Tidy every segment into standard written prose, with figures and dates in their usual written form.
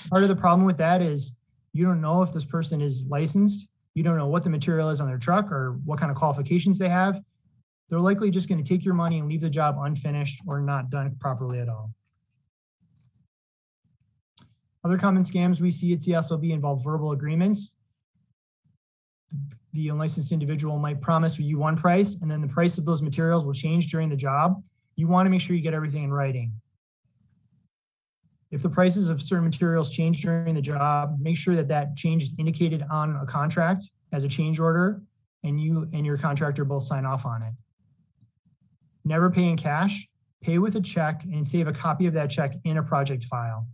Part of the problem with that is you don't know if this person is licensed. You don't know what the material is on their truck or what kind of qualifications they have. They're likely just going to take your money and leave the job unfinished or not done properly at all. Other common scams we see at CSLB involve verbal agreements. The unlicensed individual might promise you one price, and then the price of those materials will change during the job. You want to make sure you get everything in writing. If the prices of certain materials change during the job, make sure that that change is indicated on a contract as a change order, and you and your contractor both sign off on it. Never pay in cash. Pay with a check and save a copy of that check in a project file.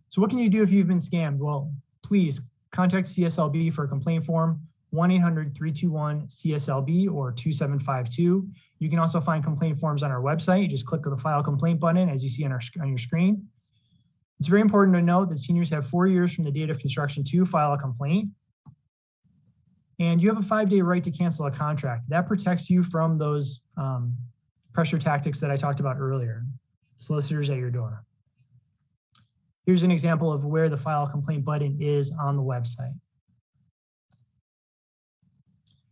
So what can you do if you've been scammed? Well, please contact CSLB for a complaint form, 1-800-321-CSLB or 2752. You can also find complaint forms on our website. You just click on the file complaint button as you see on your screen. It's very important to note that seniors have 4 years from the date of construction to file a complaint. And you have a 5-day right to cancel a contract. That protects you from those pressure tactics that I talked about earlier, solicitors at your door. Here's an example of where the file complaint button is on the website.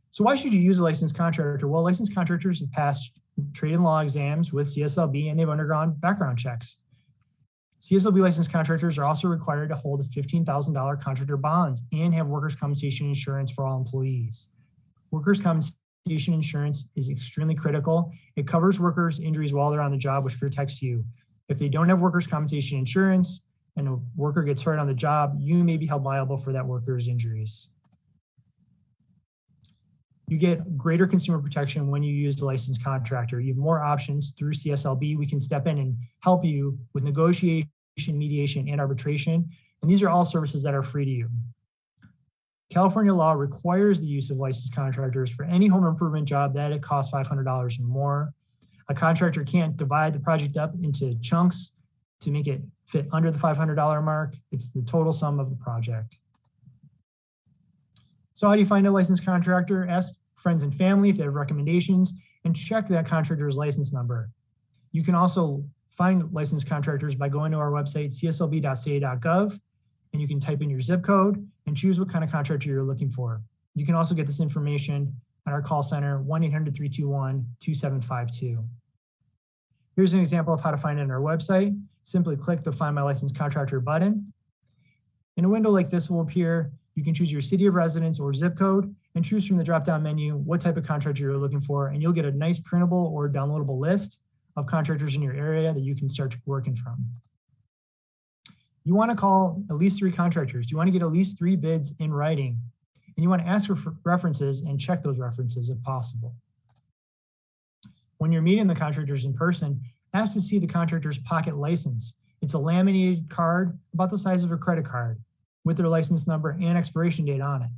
So why should you use a licensed contractor? Well, licensed contractors have passed trade and law exams with CSLB and they've undergone background checks. CSLB licensed contractors are also required to hold a $15,000 contractor bonds and have workers' compensation insurance for all employees. Workers' compensation insurance is extremely critical. It covers workers' injuries while they're on the job, which protects you. If they don't have workers' compensation insurance and a worker gets hurt on the job, you may be held liable for that worker's injuries. You get greater consumer protection when you use a licensed contractor. You have more options through CSLB. We can step in and help you with negotiation, mediation, and arbitration. And these are all services that are free to you. California law requires the use of licensed contractors for any home improvement job that it costs $500 or more. A contractor can't divide the project up into chunks to make it fit under the $500 mark. It's the total sum of the project. So how do you find a licensed contractor? Ask friends and family if they have recommendations and check that contractor's license number. You can also find licensed contractors by going to our website, cslb.ca.gov, and you can type in your zip code and choose what kind of contractor you're looking for. You can also get this information at our call center, 1-800-321-2752. Here's an example of how to find it on our website. Simply click the Find My Licensed Contractor button. In a window like this will appear. You can choose your city of residence or zip code and choose from the drop-down menu what type of contractor you're looking for, and you'll get a nice printable or downloadable list of contractors in your area that you can start working from. You want to call at least 3 contractors. You want to get at least 3 bids in writing, and you want to ask for references and check those references if possible. When you're meeting the contractors in person, ask to see the contractor's pocket license. It's a laminated card about the size of a credit card with their license number and expiration date on it.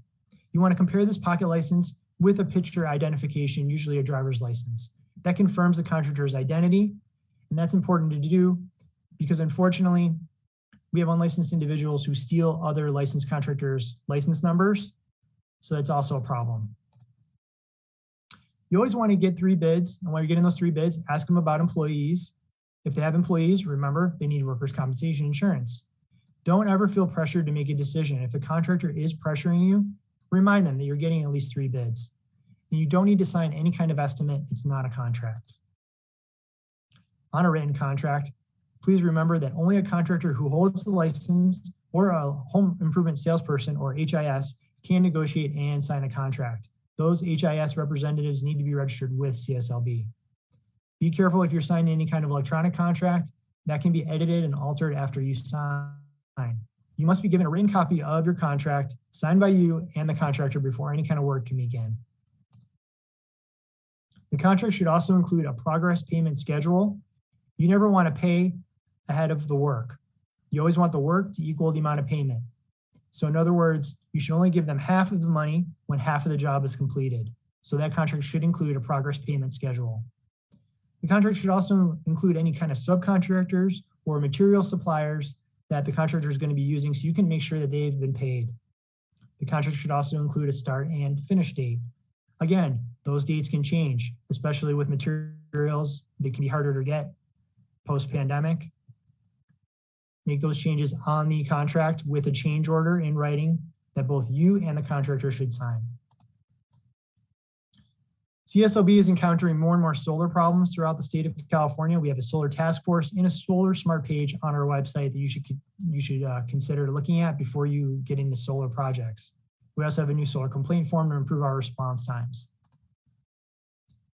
You want to compare this pocket license with a picture identification, usually a driver's license. That confirms the contractor's identity, and that's important to do because unfortunately, we have unlicensed individuals who steal other licensed contractors' license numbers, so that's also a problem. You always want to get 3 bids, and while you're getting those 3 bids, ask them about employees. If they have employees, remember, they need workers' compensation insurance. Don't ever feel pressured to make a decision. If the contractor is pressuring you, remind them that you're getting at least 3 bids. And you don't need to sign any kind of estimate. It's not a contract. On a written contract, please remember that only a contractor who holds the license or a home improvement salesperson or HIS can negotiate and sign a contract. Those HIS representatives need to be registered with CSLB. Be careful if you're signing any kind of electronic contract that can be edited and altered after you sign. You must be given a written copy of your contract signed by you and the contractor before any kind of work can begin. The contract should also include a progress payment schedule. You never want to pay ahead of the work. You always want the work to equal the amount of payment. So in other words, you should only give them half of the money when half of the job is completed. So that contract should include a progress payment schedule. The contract should also include any kind of subcontractors or material suppliers that the contractor is going to be using so you can make sure that they've been paid. The contract should also include a start and finish date. Again, those dates can change, especially with materials that can be harder to get post-pandemic. make those changes on the contract with a change order in writing that both you and the contractor should sign. CSLB is encountering more and more solar problems throughout the state of California. We have a solar task force and a solar smart page on our website that you should consider looking at before you get into solar projects. We also have a new solar complaint form to improve our response times.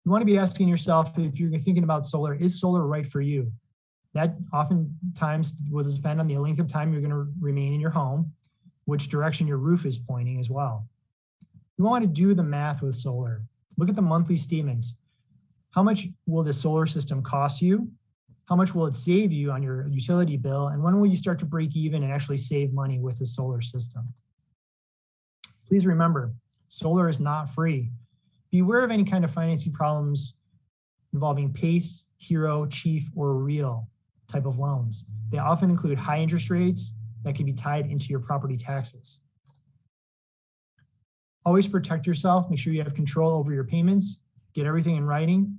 You want to be asking yourself, if you're thinking about solar, is solar right for you? That oftentimes will depend on the length of time you're going to remain in your home, which direction your roof is pointing as well. You want to do the math with solar. Look at the monthly statements. How much will the solar system cost you? How much will it save you on your utility bill? And when will you start to break even and actually save money with the solar system? Please remember, solar is not free. Beware of any kind of financing problems involving PACE, HERO, Chief, or REAL type of loans. They often include high interest rates that can be tied into your property taxes. Always protect yourself. Make sure you have control over your payments. Get everything in writing.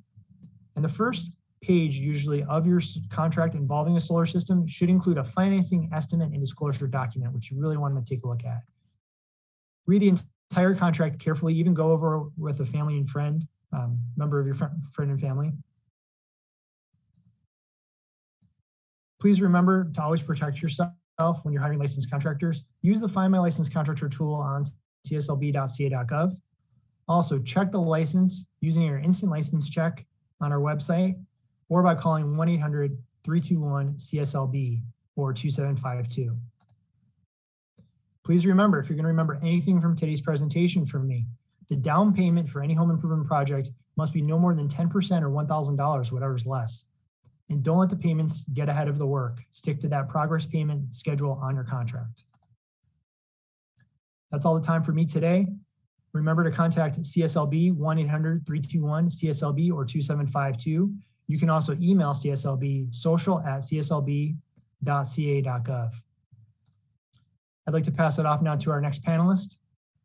And the first page usually of your contract involving a solar system should include a financing estimate and disclosure document, which you really want to take a look at. Read the entire contract carefully, even go over with a family and friend, member of your friend and family. Please remember to always protect yourself when you're hiring licensed contractors. Use the Find My Licensed Contractor tool on cslb.ca.gov. Also, check the license using your instant license check on our website or by calling 1-800-321-CSLB or 2752. Please remember, if you're going to remember anything from today's presentation from me, the down payment for any home improvement project must be no more than 10% or $1,000, whatever's less. And don't let the payments get ahead of the work. Stick to that progress payment schedule on your contract. That's all the time for me today. Remember to contact CSLB 1-800-321-CSLB or 2752. You can also email CSLB social@cslb.ca.gov. I'd like to pass it off now to our next panelist,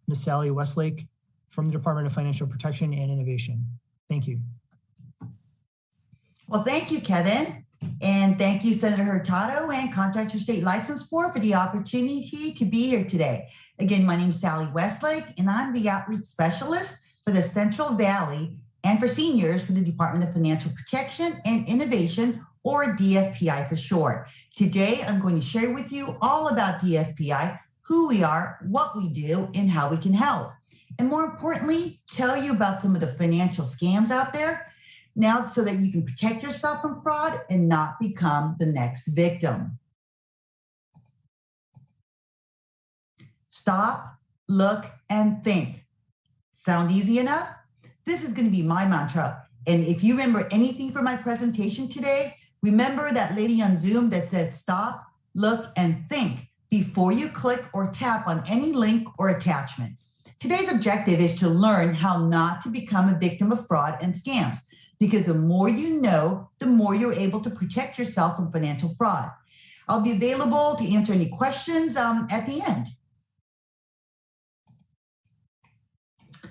Ms. Sally Westlake from the Department of Financial Protection and Innovation. Thank you. Well, thank you, Kevin. And thank you, Senator Hurtado and Contractor State License Board for the opportunity to be here today. Again, my name is Sally Westlake, and I'm the Outreach Specialist for the Central Valley and for seniors for the Department of Financial Protection and Innovation, or DFPI for short. Today, I'm going to share with you all about DFPI, who we are, what we do, and how we can help. And more importantly, tell you about some of the financial scams out there now so that you can protect yourself from fraud and not become the next victim. Stop, look, and think. Sound easy enough? This is going to be my mantra. And if you remember anything from my presentation today, remember that lady on Zoom that said stop, look, and think before you click or tap on any link or attachment. Today's objective is to learn how not to become a victim of fraud and scams, because the more you know, the more you're able to protect yourself from financial fraud. I'll be available to answer any questions at the end.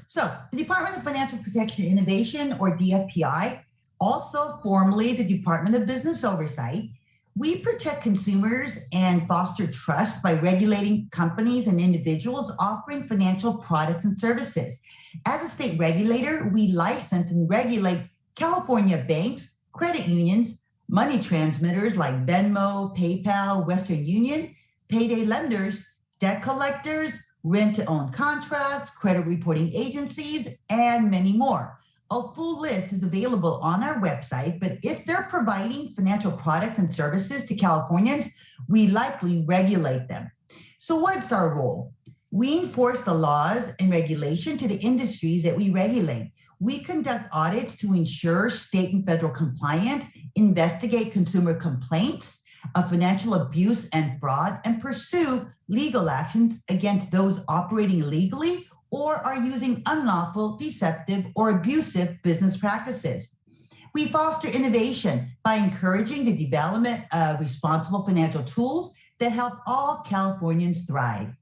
So the Department of Financial Protection and Innovation, or DFPI, also formerly the Department of Business Oversight, we protect consumers and foster trust by regulating companies and individuals offering financial products and services. As a state regulator, we license and regulate California banks, credit unions, money transmitters like Venmo, PayPal, Western Union, payday lenders, debt collectors, rent-to-own contracts, credit reporting agencies, and many more. A full list is available on our website, but if they're providing financial products and services to Californians, we likely regulate them. So what's our role? We enforce the laws and regulation to the industries that we regulate. We conduct audits to ensure state and federal compliance, investigate consumer complaints of financial abuse and fraud, and pursue legal actions against those operating illegally or are using unlawful, deceptive, or abusive business practices. We foster innovation by encouraging the development of responsible financial tools that help all Californians thrive.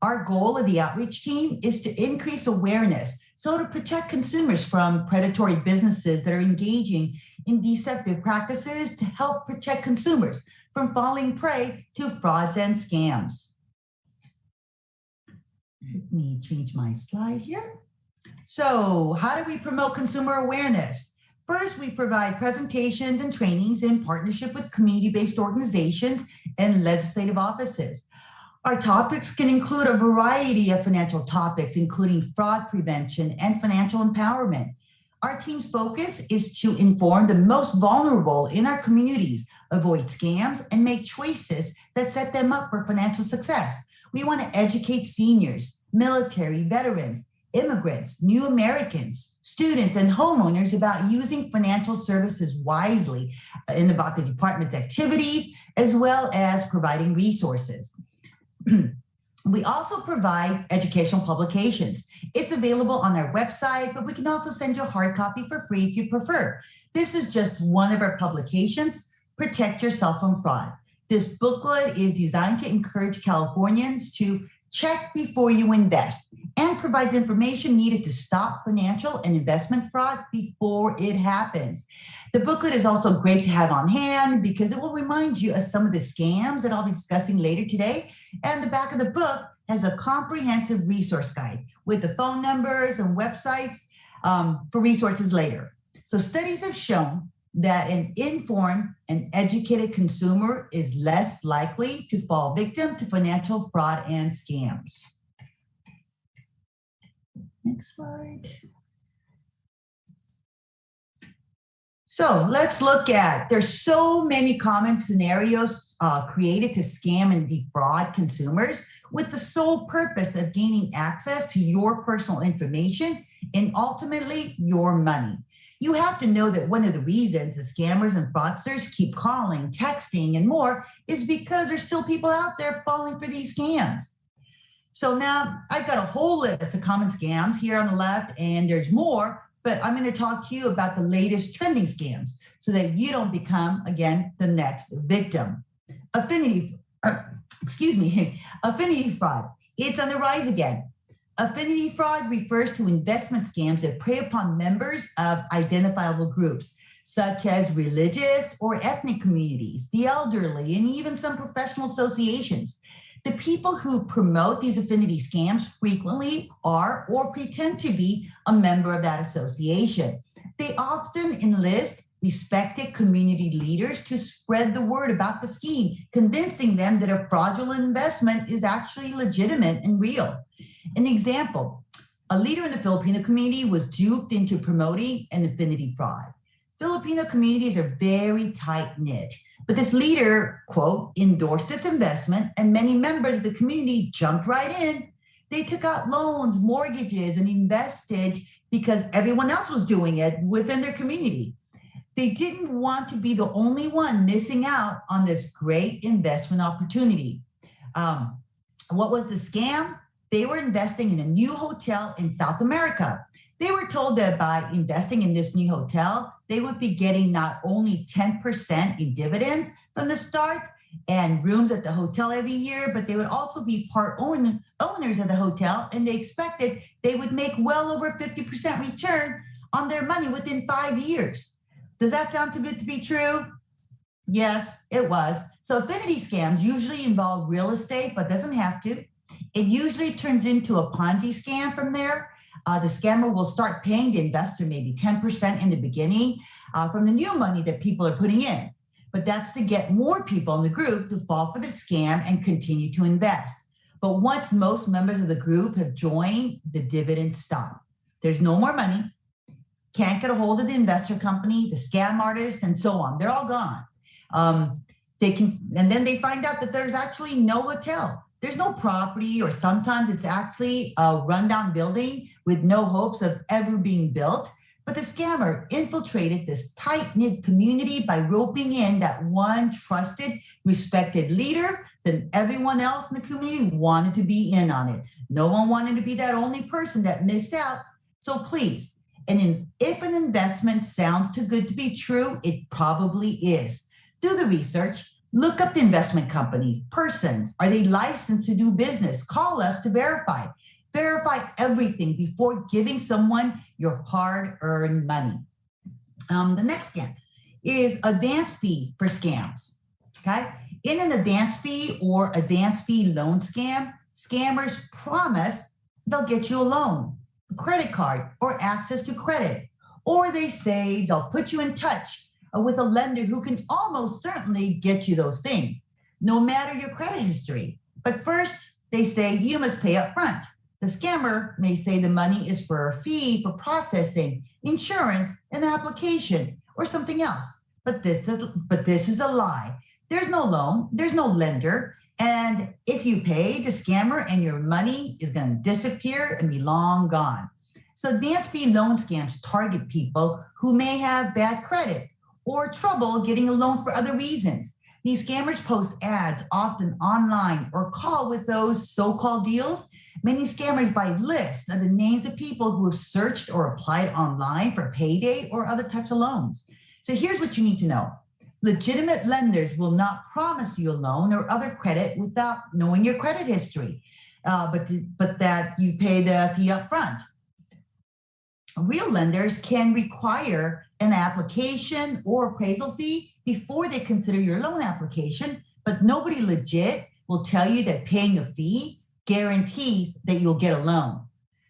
Our goal of the outreach team is to increase awareness, so to protect consumers from predatory businesses that are engaging in deceptive practices, to help protect consumers from falling prey to frauds and scams. Let me change my slide here. So how do we promote consumer awareness? First, we provide presentations and trainings in partnership with community-based organizations and legislative offices. Our topics can include a variety of financial topics, including fraud prevention and financial empowerment. Our team's focus is to inform the most vulnerable in our communities, avoid scams, and make choices that set them up for financial success. We want to educate seniors, military veterans, immigrants, new Americans, students, and homeowners about using financial services wisely and about the department's activities, as well as providing resources. We also provide educational publications. It's available on our website, but we can also send you a hard copy for free if you prefer. This is just one of our publications, Protect Yourself from Fraud. This booklet is designed to encourage Californians to check before you invest and provides information needed to stop financial and investment fraud before it happens. The booklet is also great to have on hand because it will remind you of some of the scams that I'll be discussing later today. And the back of the book has a comprehensive resource guide with the phone numbers and websites for resources later. So studies have shown that an informed and educated consumer is less likely to fall victim to financial fraud and scams. Next slide. So let's look at, there's so many common scenarios created to scam and defraud consumers with the sole purpose of gaining access to your personal information and ultimately your money. You have to know that one of the reasons the scammers and fraudsters keep calling, texting, and more is because there's still people out there falling for these scams. So now I've got a whole list of common scams here on the left, and there's more, but I'm going to talk to you about the latest trending scams so that you don't become, again, the next victim. Affinity fraud. It's on the rise again. Affinity fraud refers to investment scams that prey upon members of identifiable groups, such as religious or ethnic communities, the elderly, and even some professional associations. The people who promote these affinity scams frequently are or pretend to be a member of that association. They often enlist respected community leaders to spread the word about the scheme, convincing them that a fraudulent investment is actually legitimate and real. An example, a leader in the Filipino community was duped into promoting an affinity fraud. Filipino communities are very tight-knit, but this leader, quote, endorsed this investment and many members of the community jumped right in. They took out loans, mortgages, and invested because everyone else was doing it within their community. They didn't want to be the only one missing out on this great investment opportunity. What was the scam? They were investing in a new hotel in South America. They were told that by investing in this new hotel, they would be getting not only 10% in dividends from the start and rooms at the hotel every year, but they would also be part owners of the hotel, and they expected they would make well over 50% return on their money within 5 years. Does that sound too good to be true? Yes, it was. So affinity scams usually involve real estate, but doesn't have to. It usually turns into a Ponzi scam from there. The scammer will start paying the investor maybe 10% in the beginning from the new money that people are putting in. But that's to get more people in the group to fall for the scam and continue to invest. But once most members of the group have joined, the dividends stop. There's no more money, can't get a hold of the investor company, the scam artist, and so on. They're all gone. And then they find out that there's actually no hotel. There's no property, or sometimes it's actually a rundown building with no hopes of ever being built. But the scammer infiltrated this tight-knit community by roping in that one trusted, respected leader. Then everyone else in the community wanted to be in on it. No one wanted to be that only person that missed out. So please, if an investment sounds too good to be true, it probably is. Do the research. Look up the investment company, persons. Are they licensed to do business? Call us to verify. Verify everything before giving someone your hard-earned money. The next scam is advance fee for scams, okay? In an advance fee or advance fee loan scam, scammers promise they'll get you a loan, a credit card, or access to credit. Or they say they'll put you in touch with a lender who can almost certainly get you those things, no matter your credit history. But first, they say you must pay up front. The scammer may say the money is for a fee for processing, insurance, an application, or something else. But this is a lie. There's no loan, there's no lender, and if you pay the scammer and your money is going to disappear and be long gone. So advance fee loan scams target people who may have bad credit or trouble getting a loan for other reasons. These scammers post ads often online or call with those so-called deals. Many scammers buy lists of the names of people who have searched or applied online for payday or other types of loans. So here's what you need to know. Legitimate lenders will not promise you a loan or other credit without knowing your credit history, but that you pay the fee up front. Real lenders can require an application or appraisal fee before they consider your loan application, but nobody legit will tell you that paying a fee guarantees that you'll get a loan.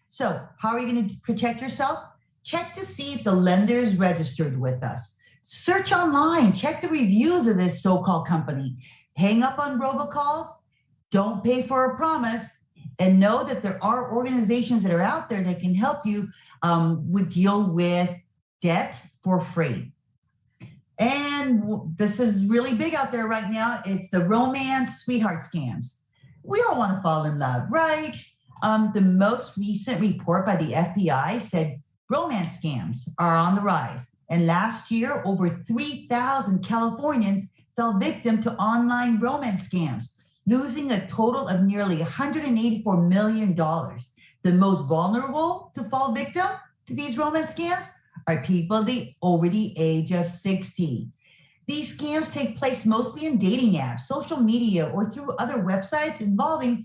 So how are you going to protect yourself? Check to see if the lender is registered with us. Search online, check the reviews of this so-called company. Hang up on robocalls, don't pay for a promise, and know that there are organizations that are out there that can help you deal with debt for free. And this is really big out there right now. It's the romance sweetheart scams. We all want to fall in love, right? The most recent report by the FBI said romance scams are on the rise. And last year, over 3,000 Californians fell victim to online romance scams, losing a total of nearly $184 million. The most vulnerable to fall victim to these romance scams are people over the age of 60. These scams take place mostly in dating apps, social media, or through other websites involving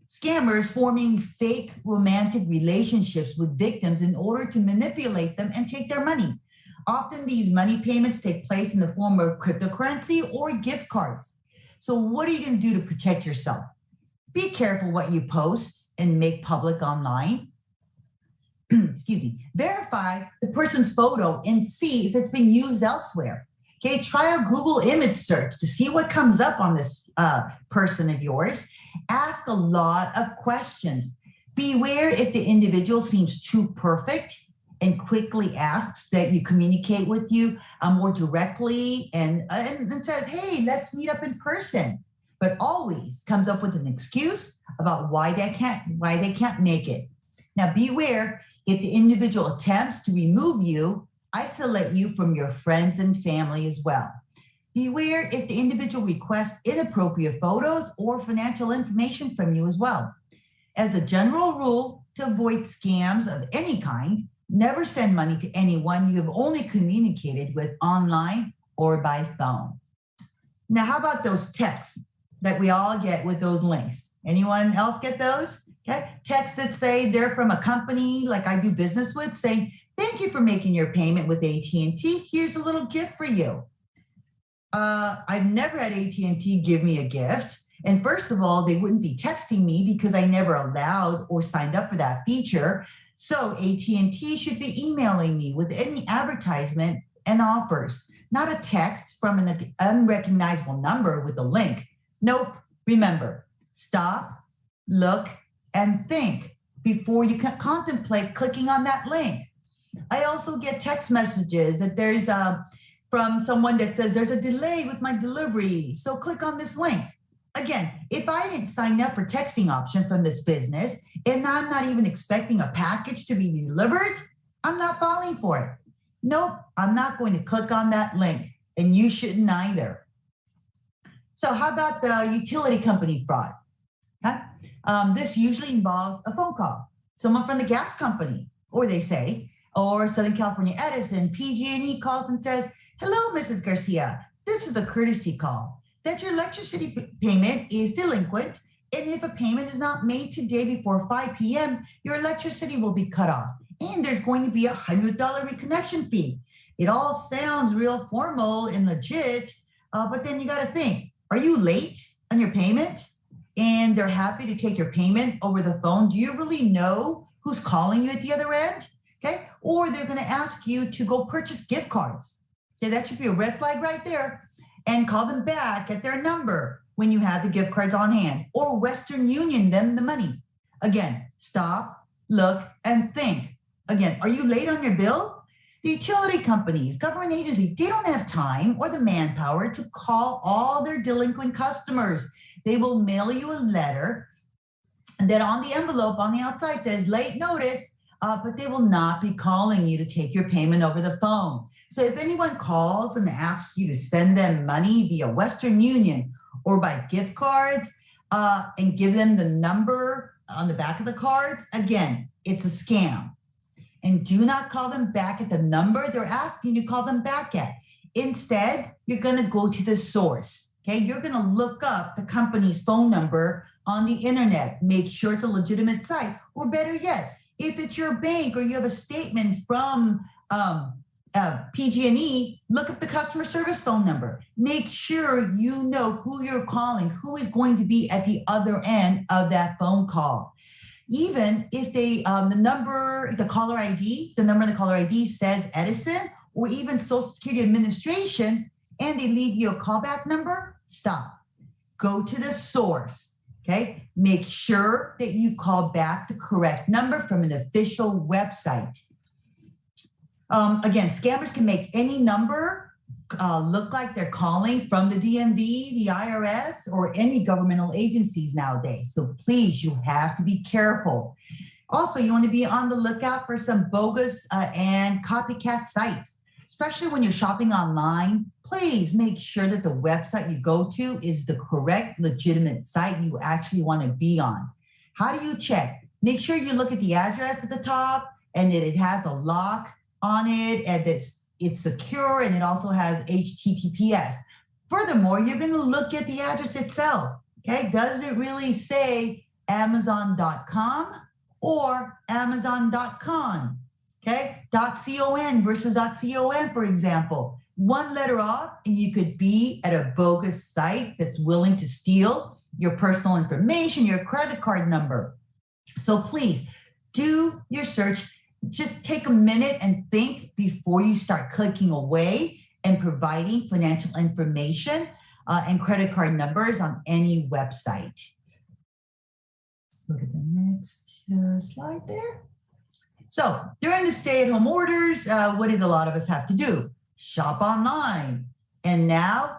scammers forming fake romantic relationships with victims in order to manipulate them and take their money. Often these money payments take place in the form of cryptocurrency or gift cards. So what are you going to do to protect yourself? Be careful what you post and make public online. Excuse me. Verify the person's photo and see if it's been used elsewhere. Okay, try a Google image search to see what comes up on this person of yours. Ask a lot of questions. Beware if the individual seems too perfect and quickly asks that you communicate with you more directly and says, hey, let's meet up in person, but always comes up with an excuse about why they can't make it. Now, beware if the individual attempts to remove you, isolate you from your friends and family as well. Beware if the individual requests inappropriate photos or financial information from you as well. As a general rule, to avoid scams of any kind, never send money to anyone you have only communicated with online or by phone. Now, how about those texts that we all get with those links? Anyone else get those? Okay, texts that say they're from a company like I do business with, saying, thank you for making your payment with AT&T. Here's a little gift for you. I've never had AT&T give me a gift. And first of all, they wouldn't be texting me because I never allowed or signed up for that feature. So AT&T should be emailing me with any advertisement and offers, not a text from an unrecognizable number with a link. Nope. Remember, stop, look, and think before you can contemplate clicking on that link. I also get text messages that there's from someone that says there's a delay with my delivery, so click on this link. Again, if I didn't sign up for texting option from this business and I'm not even expecting a package to be delivered, I'm not falling for it. Nope, I'm not going to click on that link, and you shouldn't either. So how about the utility company fraud? This usually involves a phone call, someone from the gas company, or they say, or Southern California Edison, PG&E calls and says, hello, Mrs. Garcia, this is a courtesy call that your electricity payment is delinquent, and if a payment is not made today before 5 p.m., your electricity will be cut off, and there's going to be a $100 reconnection fee. It all sounds real formal and legit, but then you got to think, Are you late on your payment and they're happy to take your payment over the phone? Do you really know who's calling you at the other end? Okay. Or they're going to ask you to go purchase gift cards. Okay. That should be a red flag right there. And call them back at their number when you have the gift cards on hand, or Western Union them the money. Again, stop, look, and think. Again, are you late on your bill? The utility companies, government agencies, they don't have time or the manpower to call all their delinquent customers. They will mail you a letter that on the envelope on the outside says late notice, but they will not be calling you to take your payment over the phone. So if anyone calls and asks you to send them money via Western Union or by gift cards and give them the number on the back of the cards, again, it's a scam. And do not call them back at the number they're asking you to call them back at. Instead, you're going to go to the source. Okay, you're going to look up the company's phone number on the internet. Make sure it's a legitimate site, or better yet, if it's your bank or you have a statement from PG&E, look up the customer service phone number. Make sure you know who you're calling, who is going to be at the other end of that phone call. Even if they, the number in the caller ID says Edison or even Social Security Administration, and they leave you a callback number, stop. Go to the source, okay? Make sure that you call back the correct number from an official website. Again, scammers can make any number look like they're calling from the DMV, the IRS, or any governmental agencies nowadays. So please, you have to be careful. Also, you want to be on the lookout for some bogus and copycat sites, especially when you're shopping online. Please make sure that the website you go to is the correct, legitimate site you actually want to be on. How do you check? Make sure you look at the address at the top and that it has a lock on it and that it's secure, and it also has HTTPS. Furthermore, you're going to look at the address itself. Okay, does it really say Amazon.com or Amazon.com? Okay, .com versus .com, for example. One letter off, and you could be at a bogus site that's willing to steal your personal information, your credit card number. So please do your search. Just take a minute and think before you start clicking away and providing financial information and credit card numbers on any website. Look at the next slide there. So during the stay-at-home orders, what did a lot of us have to do? Shop online. And now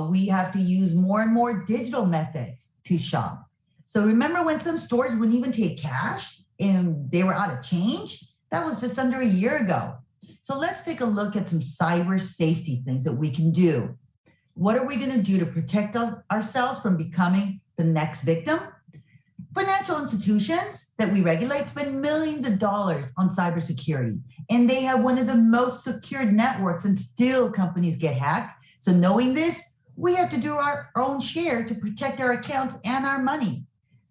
we have to use more and more digital methods to shop. So remember when some stores wouldn't even take cash and they were out of change? That was just under a year ago. So let's take a look at some cyber safety things that we can do. What are we going to do to protect ourselves from becoming the next victim? Financial institutions that we regulate spend millions of dollars on cybersecurity, and they have one of the most secured networks, and still companies get hacked. So knowing this, we have to do our own share to protect our accounts and our money.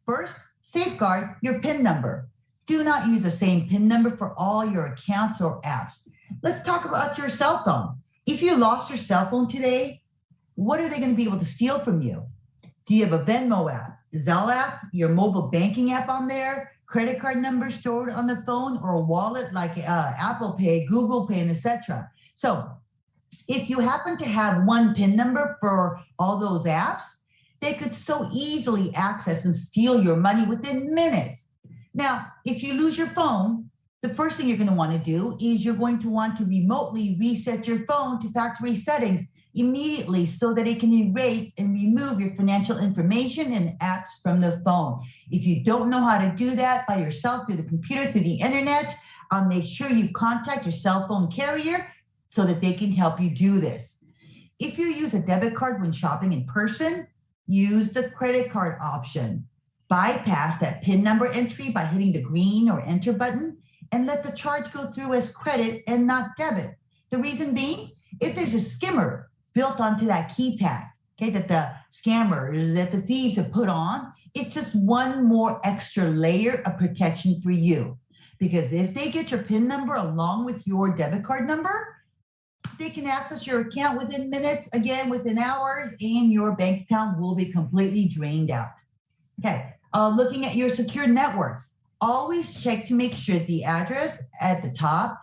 First, safeguard your PIN number. Do not use the same PIN number for all your accounts or apps. Let's talk about your cell phone. If you lost your cell phone today, what are they going to be able to steal from you? Do you have a Venmo app, Zelle app, your mobile banking app on there, credit card number stored on the phone, or a wallet like Apple Pay, Google Pay, and etc.? So if you happen to have one PIN number for all those apps, they could so easily access and steal your money within minutes. Now, if you lose your phone, the first thing you're going to want to do is you're going to want to remotely reset your phone to factory settings immediately so that it can erase and remove your financial information and apps from the phone. If you don't know how to do that by yourself through the computer, through the internet, make sure you contact your cell phone carrier so that they can help you do this. If you use a debit card when shopping in person, use the credit card option. Bypass that PIN number entry by hitting the green or enter button and let the charge go through as credit and not debit. The reason being, if there's a skimmer built onto that keypad, okay, that the scammers, that the thieves have put on, it's just one more extra layer of protection for you. Because if they get your PIN number along with your debit card number, they can access your account within minutes, again, within hours, and your bank account will be completely drained out. Okay, looking at your secure networks, always check to make sure the address at the top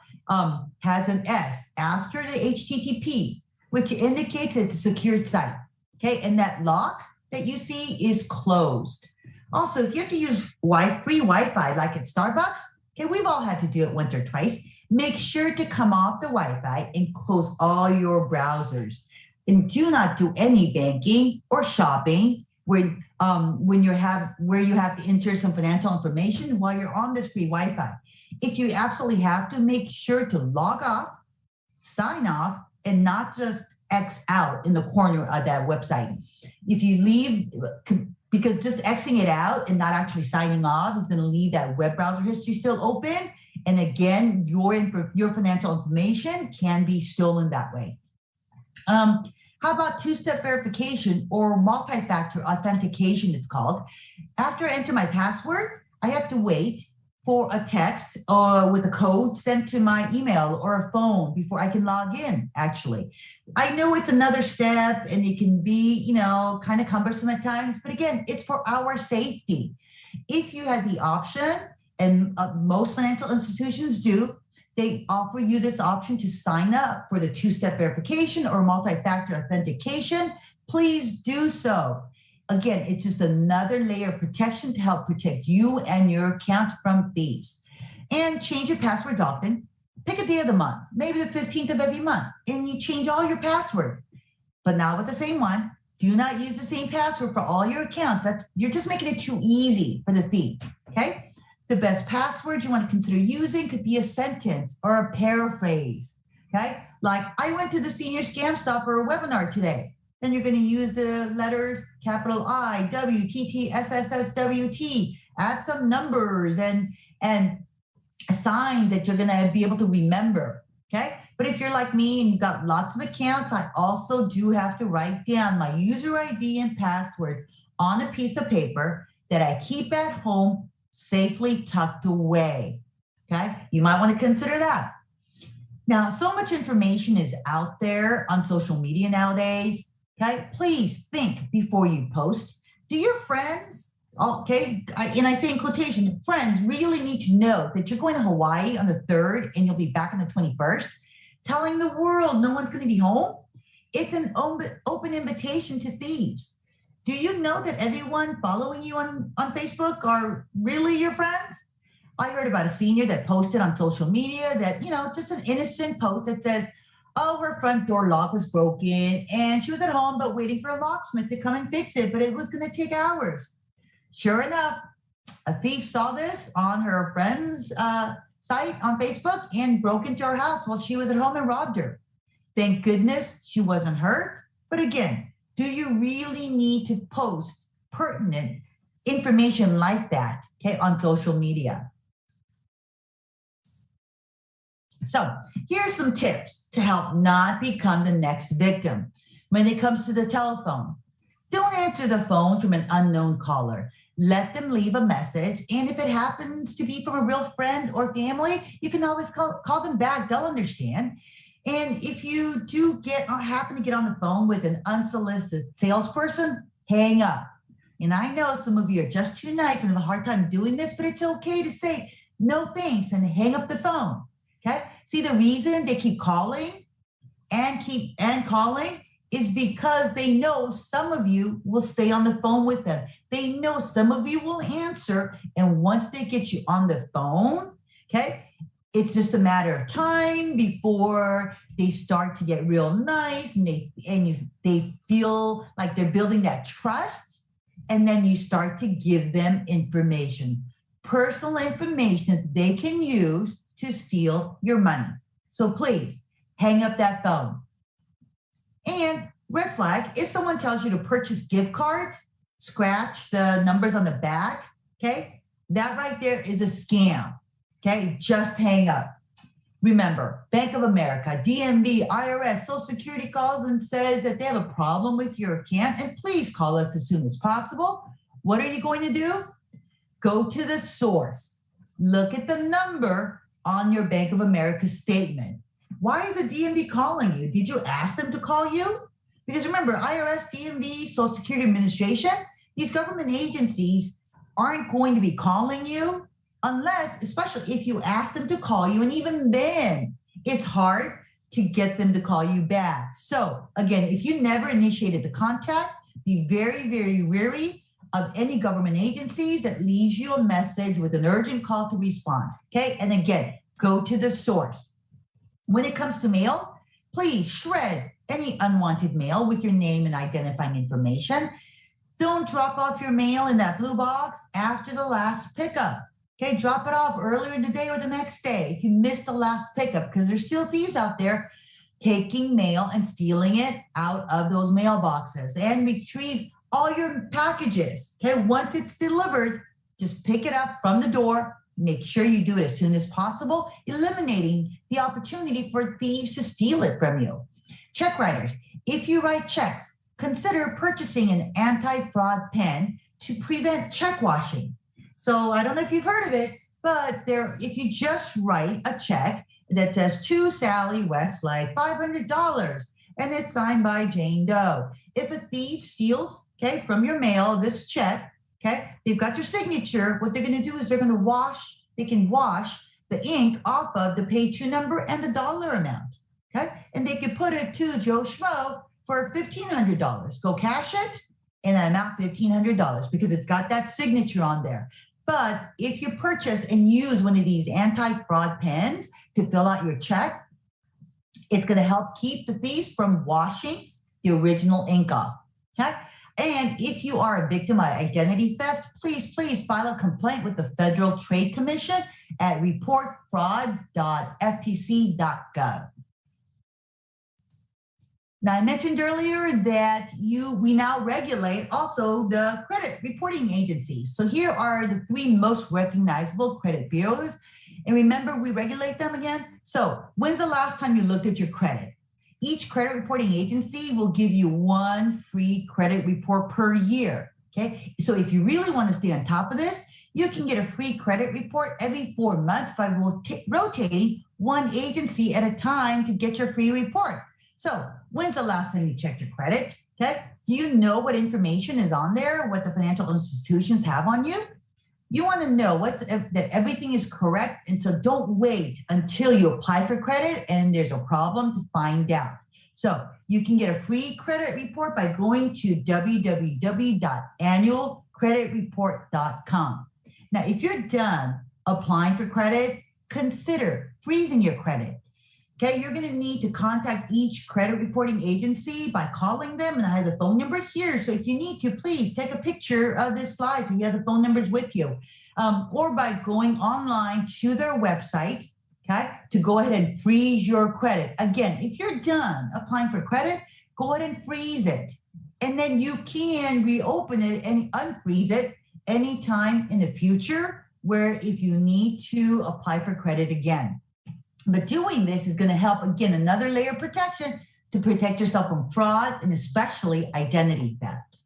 has an S after the HTTP, which indicates it's a secured site. Okay, and that lock that you see is closed. Also, if you have to use free Wi-Fi like at Starbucks, okay, we've all had to do it once or twice. Make sure to come off the Wi-Fi and close all your browsers. And do not do any banking or shopping where you have to enter some financial information while you're on this free Wi-Fi. If you absolutely have to, make sure to log off, sign off, and not just X out in the corner of that website. If you leave, because just Xing it out and not actually signing off is going to leave that web browser history still open. And again, your financial information can be stolen that way. How about two-step verification or multi-factor authentication, it's called? After I enter my password, I have to wait for a text with a code sent to my email or a phone before I can log in, actually. I know it's another step and it can be, kind of cumbersome at times, but again, it's for our safety. If you had the option, and most financial institutions do, they offer you this option to sign up for the two-step verification or multi-factor authentication. Please do so. Again, it's just another layer of protection to help protect you and your account from thieves. And change your passwords often. Pick a day of the month, maybe the 15th of every month, and you change all your passwords, but not with the same one. Do not use the same password for all your accounts. You're just making it too easy for the thief, okay? The best password you want to consider using could be a sentence or a paraphrase, okay? Like, I went to the Senior Scam Stopper webinar today. Then you're going to use the letters capital I, W, T, T, S, S, S, W, T. Add some numbers and a sign that you're going to be able to remember, okay? But if you're like me and you've got lots of accounts, I also do have to write down my user ID and password on a piece of paper that I keep at home safely tucked away, okay? You might want to consider that. Now, so much information is out there on social media nowadays, okay? Please think before you post. Do your friends, okay, and I say in quotation, friends really need to know that you're going to Hawaii on the 3rd and you'll be back on the 21st, telling the world no one's going to be home? It's an open invitation to thieves. Do you know that everyone following you on Facebook are really your friends? I heard about a senior that posted on social media that, just an innocent post that says, oh, her front door lock was broken and she was at home but waiting for a locksmith to come and fix it, but it was going to take hours. Sure enough, a thief saw this on her friend's site on Facebook and broke into her house while she was at home and robbed her. Thank goodness she wasn't hurt. But again, do you really need to post pertinent information like that, okay, on social media? So here's some tips to help not become the next victim. When it comes to the telephone, don't answer the phone from an unknown caller. Let them leave a message. And if it happens to be from a real friend or family, you can always call them back. They'll understand. And if you do happen to get on the phone with an unsolicited salesperson, hang up. And I know some of you are just too nice and have a hard time doing this, but it's okay to say no thanks and hang up the phone. Okay? See, the reason they keep calling and calling is because they know some of you will stay on the phone with them. They know some of you will answer. And once they get you on the phone, okay, it's just a matter of time before they start to get real nice and they feel like they're building that trust. And then you start to give them information, personal information that they can use to steal your money. So please hang up that phone. And red flag, if someone tells you to purchase gift cards, scratch the numbers on the back, okay? That right there is a scam, okay? Just hang up. Remember, Bank of America, DMV, IRS, Social Security calls and says that they have a problem with your account, and please call us as soon as possible. What are you going to do? Go to the source. Look at the number on your Bank of America statement. Why is the DMV calling you? Did you ask them to call you? Because remember, IRS, DMV, Social Security Administration, these government agencies aren't going to be calling you unless, especially if you ask them to call you, and even then, it's hard to get them to call you back. So again, if you never initiated the contact, be very, very wary of any government agencies that leaves you a message with an urgent call to respond, okay? And again, go to the source. When it comes to mail, please shred any unwanted mail with your name and identifying information. Don't drop off your mail in that blue box after the last pickup. Okay, drop it off earlier in the day or the next day if you missed the last pickup, because there's still thieves out there taking mail and stealing it out of those mailboxes. And retrieve all your packages. Okay, once it's delivered, just pick it up from the door. Make sure you do it as soon as possible, eliminating the opportunity for thieves to steal it from you. Check writers, if you write checks, consider purchasing an anti-fraud pen to prevent check washing. So I don't know if you've heard of it, but if you just write a check that says to Sally Westlake, $500, and it's signed by Jane Doe. If a thief steals, okay, from your mail, this check, okay, they've got your signature. What they're going to do is they can wash the ink off of the pay to number and the dollar amount, okay? And they could put it to Joe Schmo for $1,500. Go cash it and the amount $1,500 because it's got that signature on there. But if you purchase and use one of these anti-fraud pens to fill out your check, it's going to help keep the thieves from washing the original ink off, okay? And if you are a victim of identity theft, please file a complaint with the Federal Trade Commission at reportfraud.ftc.gov. Now, I mentioned earlier that we now regulate also the credit reporting agencies. So here are the 3 most recognizable credit bureaus. And remember, we regulate them again. So when's the last time you looked at your credit? Each credit reporting agency will give you 1 free credit report per year, okay? So if you really want to stay on top of this, you can get a free credit report every 4 months by rotating 1 agency at a time to get your free report. So when's the last time you checked your credit, okay? Do you know what information is on there, what the financial institutions have on you? You want to know that everything is correct, and so don't wait until you apply for credit and there's a problem to find out. So you can get a free credit report by going to www.annualcreditreport.com. Now, if you're done applying for credit, consider freezing your credit. Okay, you're going to need to contact each credit reporting agency by calling them, and I have the phone number here. So if you need to, please take a picture of this slide so you have the phone numbers with you, or by going online to their website, okay, to go ahead and freeze your credit. Again, if you're done applying for credit, go ahead and freeze it, and then you can reopen it and unfreeze it anytime in the future, where if you need to apply for credit again. But doing this is going to help, again, another layer of protection to protect yourself from fraud and especially identity theft.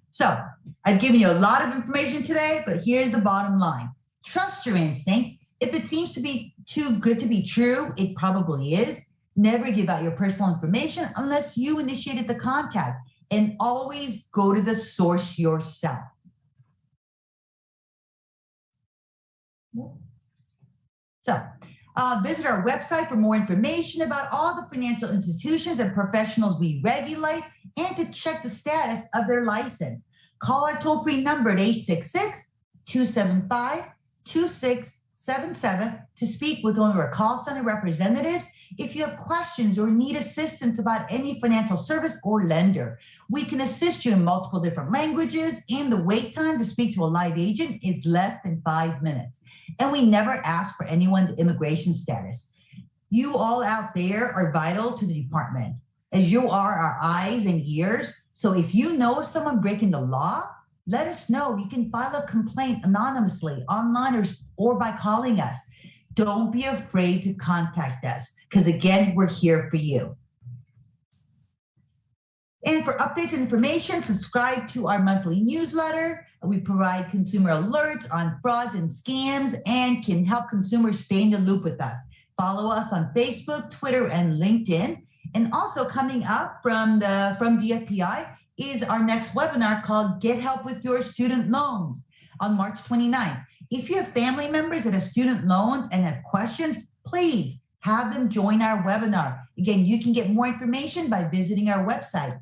So I've given you a lot of information today, but here's the bottom line. Trust your instinct. If it seems to be too good to be true, it probably is. Never give out your personal information unless you initiated the contact, and always go to the source yourself. So visit our website for more information about all the financial institutions and professionals we regulate, and to check the status of their license. Call our toll-free number at 866-275-2677 to speak with one of our call center representatives if you have questions or need assistance about any financial service or lender. We can assist you in multiple different languages, and the wait time to speak to a live agent is less than 5 minutes. And we never ask for anyone's immigration status. You all out there are vital to the department, as you are our eyes and ears. So if you know of someone breaking the law, let us know. You can file a complaint anonymously, online, or by calling us. Don't be afraid to contact us, because again, we're here for you. And for updates and information, subscribe to our monthly newsletter. We provide consumer alerts on frauds and scams and can help consumers stay in the loop with us. Follow us on Facebook, Twitter, and LinkedIn. And also coming up from DFPI is our next webinar called Get Help with Your Student Loans on March 29th. If you have family members that have student loans and have questions, please have them join our webinar. Again, you can get more information by visiting our website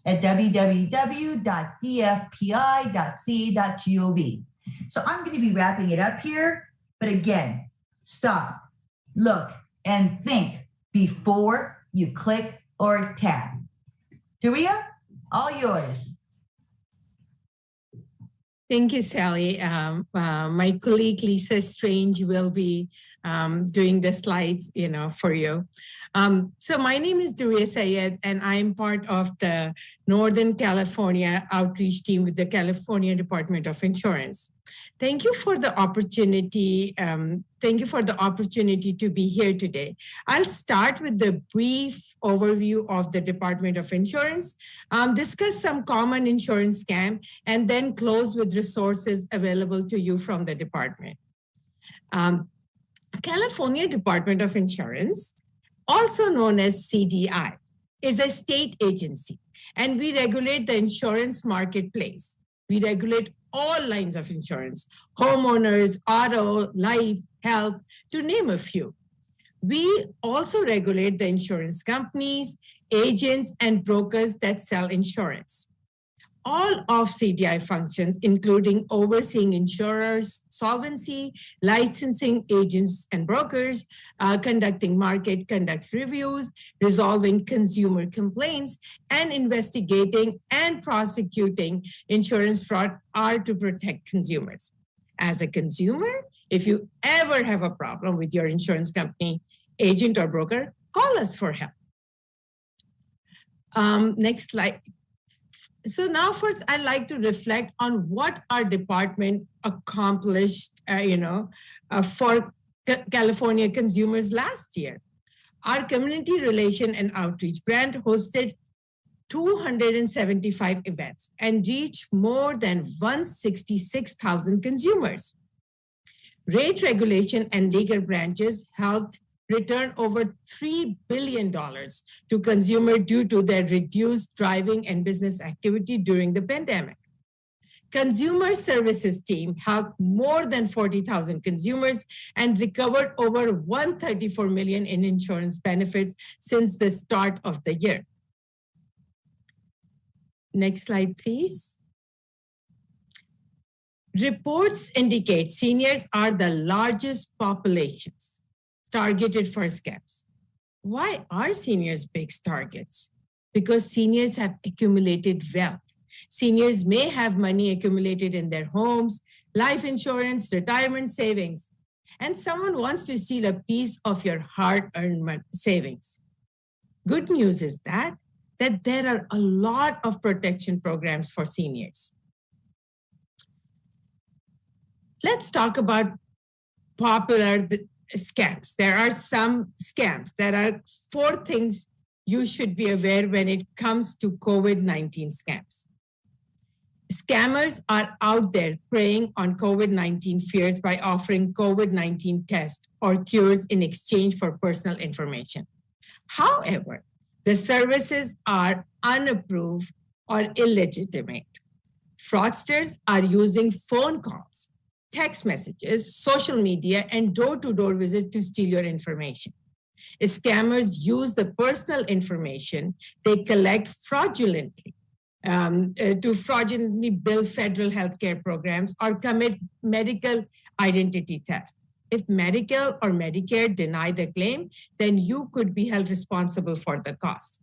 at www.dfpi.ca.gov. So I'm going to be wrapping it up here. But again, stop, look, and think before you click or tap. Daria, all yours. Thank you, Sally. My colleague Lisa Strange will be doing the slides, for you. So my name is Duria Sayed, and I'm part of the Northern California outreach team with the California Department of Insurance. Thank you for the opportunity. To be here today. I'll start with the brief overview of the Department of Insurance, discuss some common insurance scam, and then close with resources available to you from the department. California Department of Insurance, also known as CDI, is a state agency, and we regulate the insurance marketplace. We regulate all lines of insurance, homeowners, auto, life, health, to name a few. We also regulate the insurance companies, agents, and brokers that sell insurance. All of CDI functions, including overseeing insurers, solvency, licensing agents and brokers, conducting market conduct reviews, resolving consumer complaints, and investigating and prosecuting insurance fraud, are to protect consumers. As a consumer, if you ever have a problem with your insurance company, agent, or broker, call us for help. Next slide. So now first, I'd like to reflect on what our department accomplished, for California consumers last year. Our community relation and outreach brand hosted 275 events and reached more than 166,000 consumers. Rate regulation and legal branches helped return over $3 billion to consumers due to their reduced driving and business activity during the pandemic. Consumer services team helped more than 40,000 consumers and recovered over $134 million in insurance benefits since the start of the year. Next slide, please. Reports indicate seniors are the largest populations targeted for scams. Why are seniors big targets? Because seniors have accumulated wealth. Seniors may have money accumulated in their homes, life insurance, retirement savings, and someone wants to steal a piece of your hard-earned savings. Good news is that there are a lot of protection programs for seniors. Let's talk about popular scams. There are some scams. There are 4 things you should be aware when it comes to COVID-19 scams. Scammers are out there preying on COVID-19 fears by offering COVID-19 tests or cures in exchange for personal information. However, the services are unapproved or illegitimate. Fraudsters are using phone calls, text messages, social media, and door-to-door visits to steal your information. Scammers use the personal information they collect fraudulently to fraudulently bill federal healthcare programs or commit medical identity theft. If Medical or Medicare deny the claim, then you could be held responsible for the cost.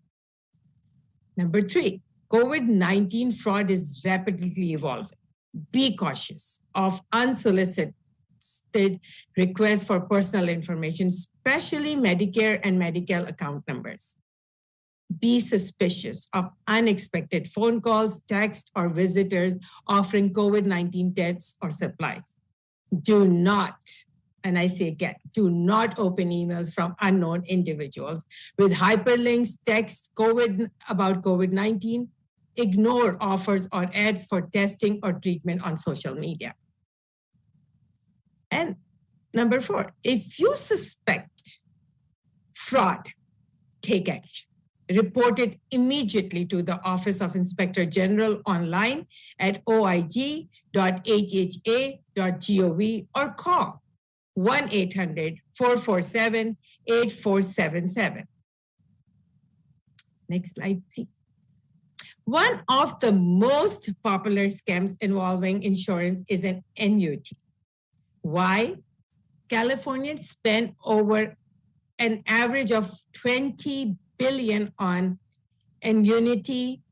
Number 3, COVID-19 fraud is rapidly evolving. Be cautious of unsolicited requests for personal information, especially Medicare and medical account numbers. Be suspicious of unexpected phone calls, texts, or visitors offering COVID-19 tests or supplies. Do not and I say again, do not open emails from unknown individuals with hyperlinks, text about COVID-19. Ignore offers or ads for testing or treatment on social media. And number 4, if you suspect fraud, take action. Report it immediately to the Office of Inspector General online at oig.hha.gov or call 1-800-447-8477. Next slide, please. One of the most popular scams involving insurance is an annuity. Why? Californians spend over an average of $20 billion on annuity,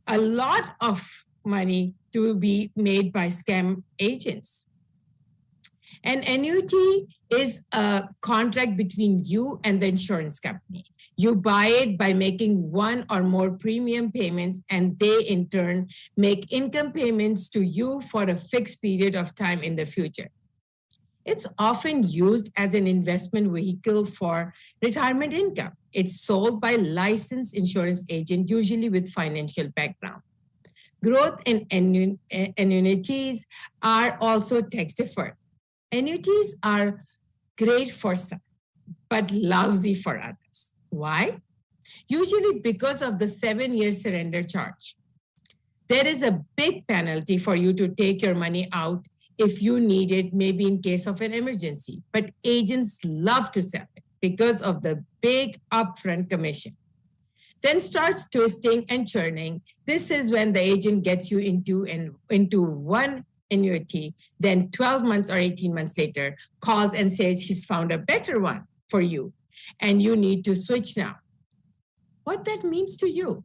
a lot of money to be made by scam agents. An annuity is a contract between you and the insurance company. You buy it by making one or more premium payments, and they in turn make income payments to you for a fixed period of time in the future. It's often used as an investment vehicle for retirement income. It's sold by licensed insurance agent, usually with financial background. Growth in annuities are also tax deferred. Annuities are great for some, but lousy for others. Why? Usually because of the 7-year surrender charge. There is a big penalty for you to take your money out if you need it, maybe in case of an emergency. But agents love to sell it because of the big upfront commission. Then starts twisting and churning. This is when the agent gets you into one annuity, then 12 months or 18 months later, calls and says he's found a better one for you, and you need to switch now. What that means to you?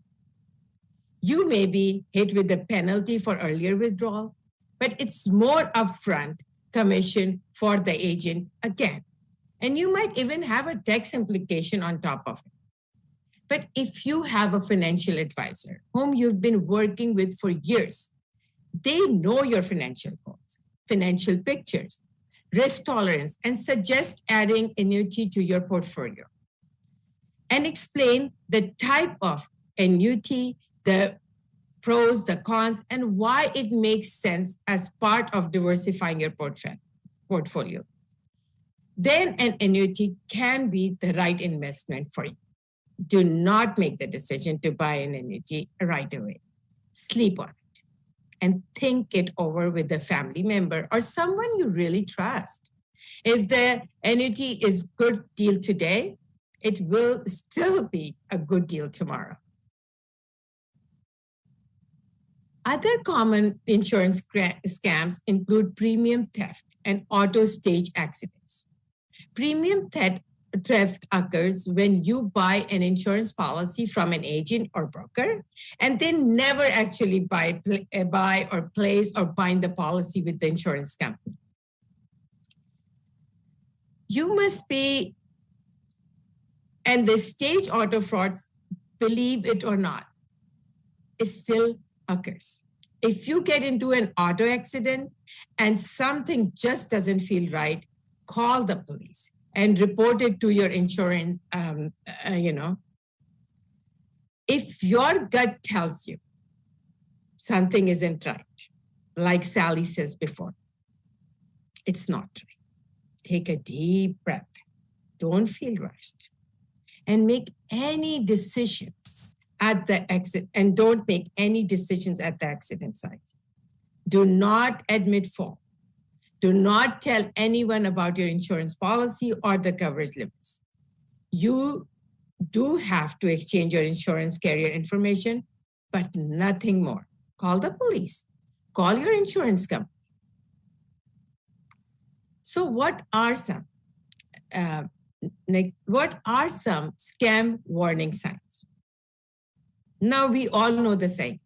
You may be hit with the penalty for earlier withdrawal, but it's more upfront commission for the agent again. And you might even have a tax implication on top of it. But if you have a financial advisor whom you've been working with for years, they know your financial goals, financial pictures, risk tolerance, and suggest adding annuity to your portfolio. And explain the type of annuity, the pros, the cons, and why it makes sense as part of diversifying your portfolio. Then an annuity can be the right investment for you. Do not make the decision to buy an annuity right away. Sleep on it and think it over with a family member or someone you really trust. If the annuity is a good deal today, it will still be a good deal tomorrow. Other common insurance scams include premium theft and auto stage accidents. Premium theft occurs when you buy an insurance policy from an agent or broker, and they never actually buy or place or bind the policy with the insurance company. You must be, and the stage auto frauds, believe it or not, it still occurs. If you get into an auto accident and something just doesn't feel right, call the police and report it to your insurance, If your gut tells you something isn't right, like Sally says before, it's not right. Take a deep breath. Don't feel rushed. And make any decisions at the exit, and don't make any decisions at the accident site. Do not admit fault. Do not tell anyone about your insurance policy or the coverage limits. You do have to exchange your insurance carrier information, but nothing more. Call the police. Call your insurance company. So what are some scam warning signs? Now we all know the saying.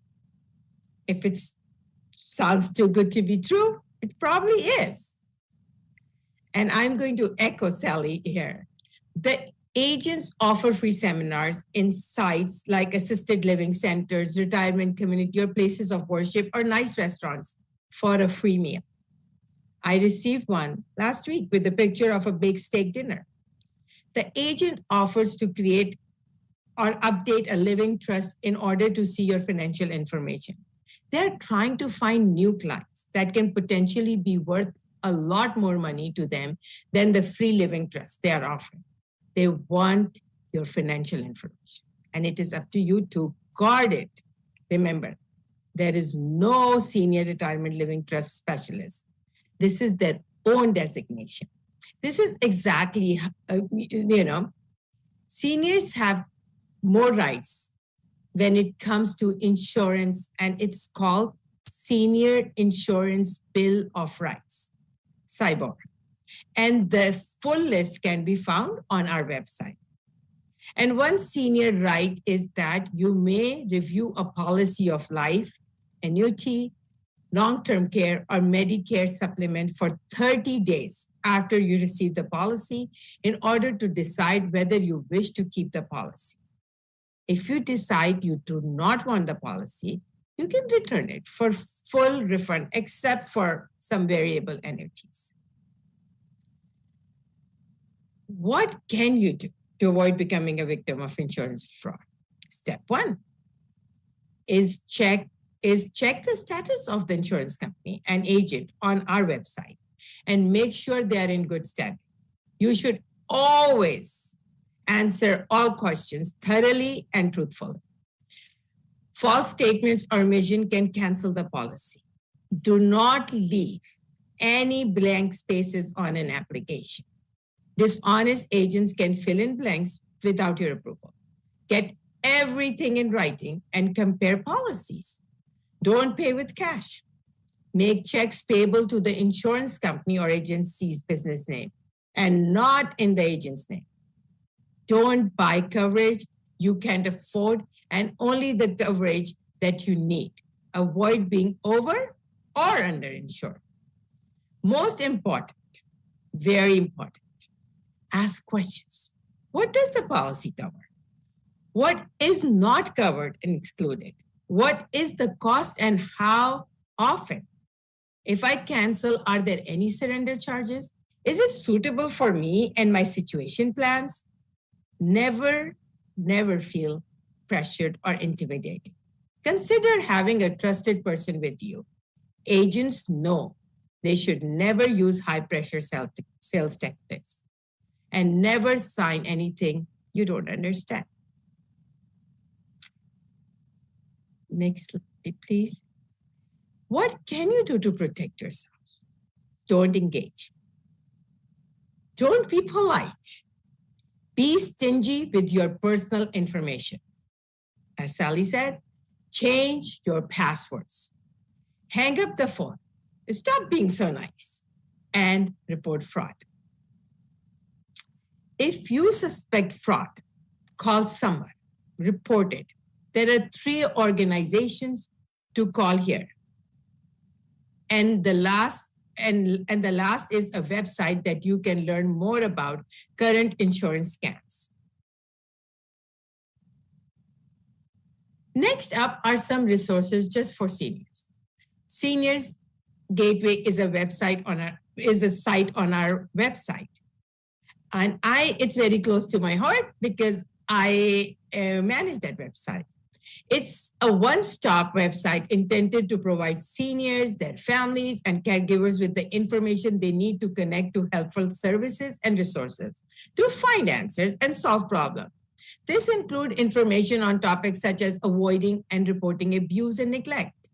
If it sounds too good to be true, it probably is. And I'm going to echo Sally here. The agents offer free seminars in sites like assisted living centers, retirement community, or places of worship, or nice restaurants for a free meal. I received one last week with a picture of a big steak dinner. The agent offers to create or update a living trust in order to see your financial information. They're trying to find new clients that can potentially be worth a lot more money to them than the free living trust they are offering. They want your financial information, and it is up to you to guard it. Remember, there is no senior retirement living trust specialist. This is their own designation. This is exactly, seniors have more rights when it comes to insurance, and it's called Senior Insurance Bill of Rights, SIBOR. And the full list can be found on our website. And one senior right is that you may review a policy of life, annuity, long-term care, or Medicare supplement for 30 days after you receive the policy in order to decide whether you wish to keep the policy. If you decide you do not want the policy, you can return it for full refund, except for some variable annuities. What can you do to avoid becoming a victim of insurance fraud? Step one is check the status of the insurance company and agent on our website and make sure they are in good standing. You should always answer all questions thoroughly and truthfully. False statements or omission can cancel the policy. Do not leave any blank spaces on an application. Dishonest agents can fill in blanks without your approval. Get everything in writing and compare policies. Don't pay with cash. Make checks payable to the insurance company or agency's business name and not in the agent's name. Don't buy coverage you can't afford and only the coverage that you need. Avoid being over or underinsured. Most important, very important, ask questions. What does the policy cover? What is not covered and excluded? What is the cost and how often? If I cancel, are there any surrender charges? Is it suitable for me and my situation plans? Never feel pressured or intimidated. Consider having a trusted person with you. Agents know they should never use high-pressure sales tactics and never sign anything you don't understand. Next slide, please. What can you do to protect yourself? Don't engage. Don't be polite. Be stingy with your personal information. As Sally said, change your passwords. Hang up the phone. Stop being so nice and report fraud. If you suspect fraud, call someone, report it. There are 3 organizations to call here. And the last is a website that you can learn more about current insurance scams. Next up are some resources just for seniors. Seniors Gateway is a site on our website. And it's very close to my heart because I manage that website. It's a one-stop website intended to provide seniors, their families, and caregivers with the information they need to connect to helpful services and resources to find answers and solve problems. This includes information on topics such as avoiding and reporting abuse and neglect,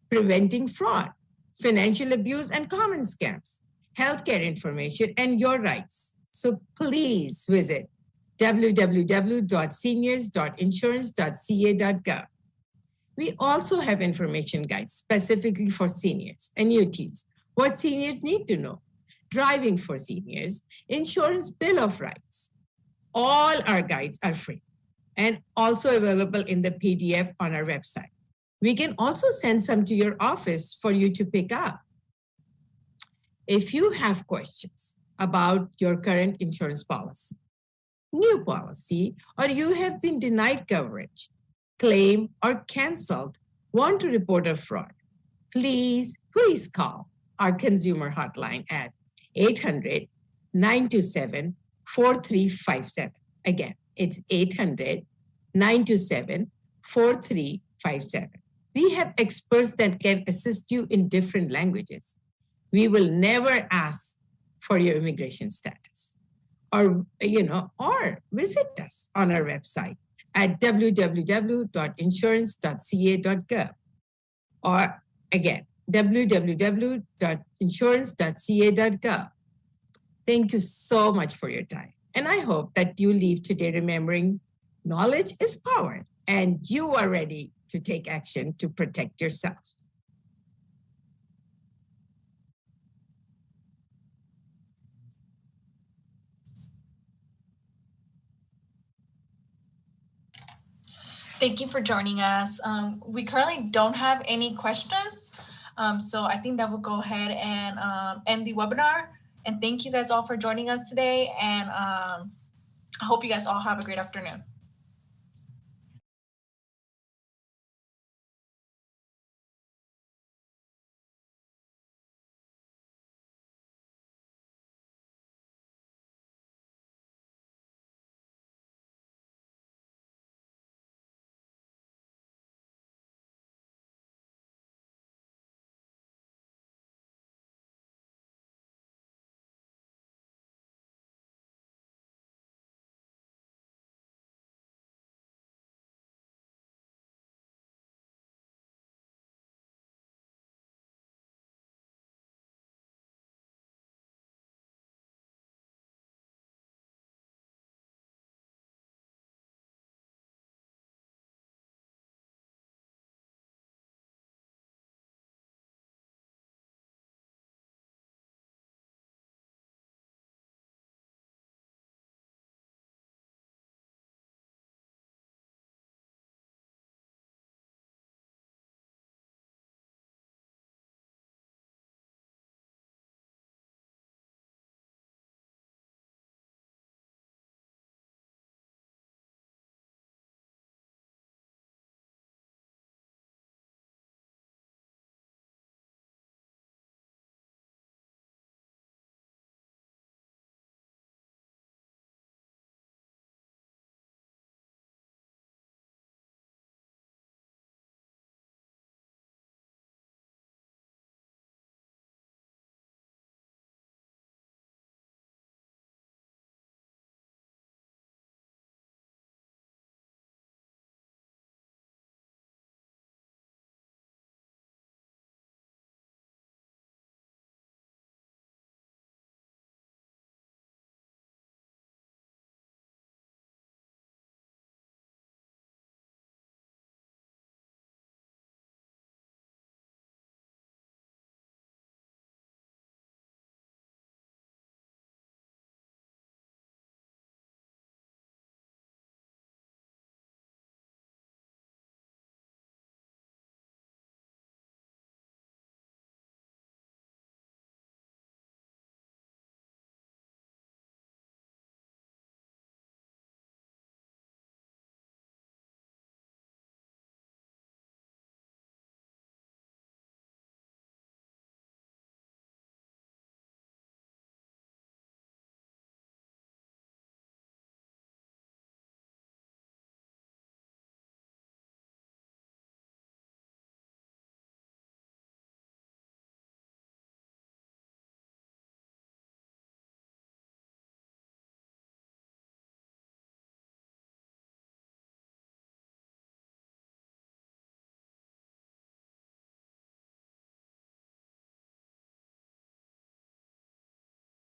preventing fraud, financial abuse and common scams, healthcare information, and your rights. So please visit www.seniors.insurance.ca.gov. We also have information guides specifically for seniors, annuities, what seniors need to know, driving for seniors, insurance bill of rights. All our guides are free and also available in the PDF on our website. We can also send some to your office for you to pick up. If you have questions about your current insurance policy, new policy, or you have been denied coverage, claim, or canceled, want to report a fraud, please call our consumer hotline at 800-927-4357. Again, it's 800-927-4357. We have experts that can assist you in different languages. We will never ask for your immigration status. Or visit us on our website at www.insurance.ca.gov. Or again, www.insurance.ca.gov. Thank you so much for your time. And I hope that you leave today remembering knowledge is power and you are ready to take action to protect yourselves. Thank you for joining us. We currently don't have any questions. So I think that we'll go ahead and end the webinar. And thank you guys all for joining us today. And I hope you guys all have a great afternoon.